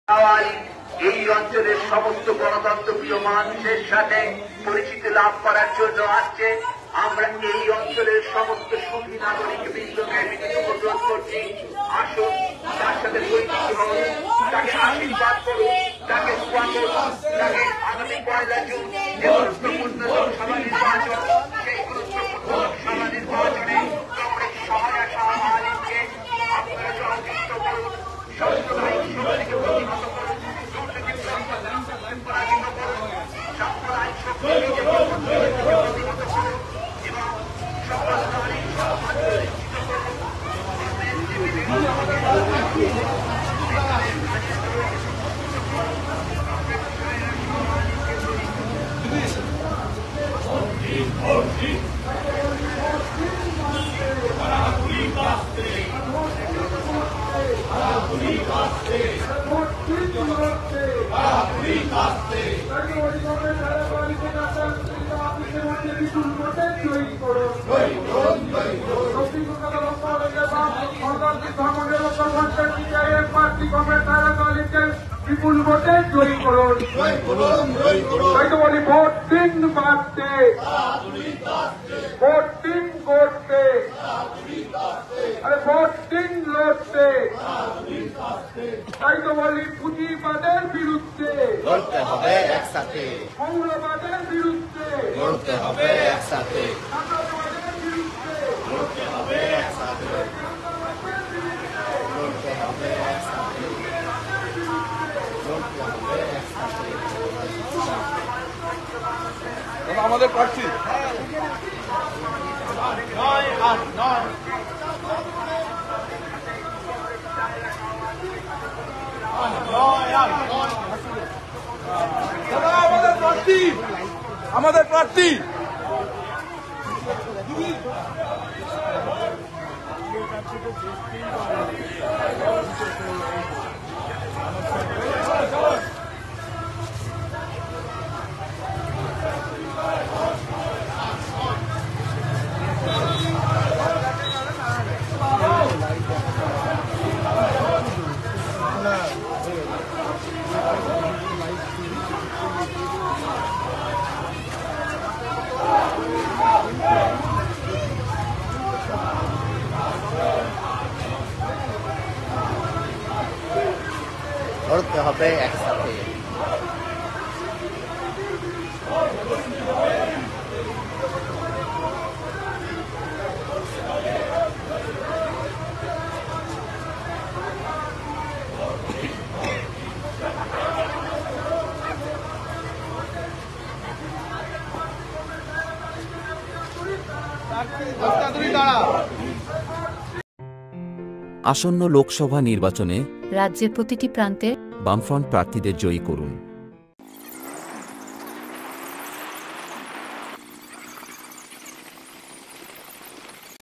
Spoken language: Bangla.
এই অঞ্চলের সমস্ত গণতন্ত্রপ্রিয় মানুষের সাথে পরিচিতি লাভ করার জন্য আসছে। আমরা এই অঞ্চলের সমস্ত সুখী নাগরিক বৃন্দকে অনুরোধ করছি, আসুন তার সাথে পরিচিতি হন, তাকে আশীর্বাদ করুন, তাকে দোয়া করুন, তাকে আগামী 1 জুন যে গুরুত্বপূর্ণ লোকসভা নির্বাচন, সেই গুরুত্বপূর্ণ লোকসভা নির্বাচনে কংগ্রেস সহায়ক আলীমকে আপনারা সহযোগিত করুন, সাম্প্রদায়িক শক্তিকে প্রতিহত করুন, পরাজিত করুন, সাম্প্রদায়িক শক্তিকে প্রতিহত করুন এবং সকল নারী সমাজ বিপুল ভোটে জয়ী করুন। তাই তো বলি ভোট দিন বাড়তে, ভোট দিন করতে, আরে ভোট দিন লড়তে। তাই তো বলি পুঁজিবাদের বিরুদ্ধে লড়তে হবে একসাথে, মৌলবাদের বিরুদ্ধে লড়তে হবে একসাথে, সাম্রাজ্যবাদের বিরুদ্ধে লড়তে হবে একসাথে, লড়তে হবে একসাথে, লড়তে হবে একসাথে। আমাদের প্রার্থী আমাদের প্রার্থী লড়তে হবে একসাথে। আসন্ন লোকসভা নির্বাচনে রাজ্যের প্রতিটি প্রান্তে বামফ্রন্ট প্রার্থীদের জয়ী করুন।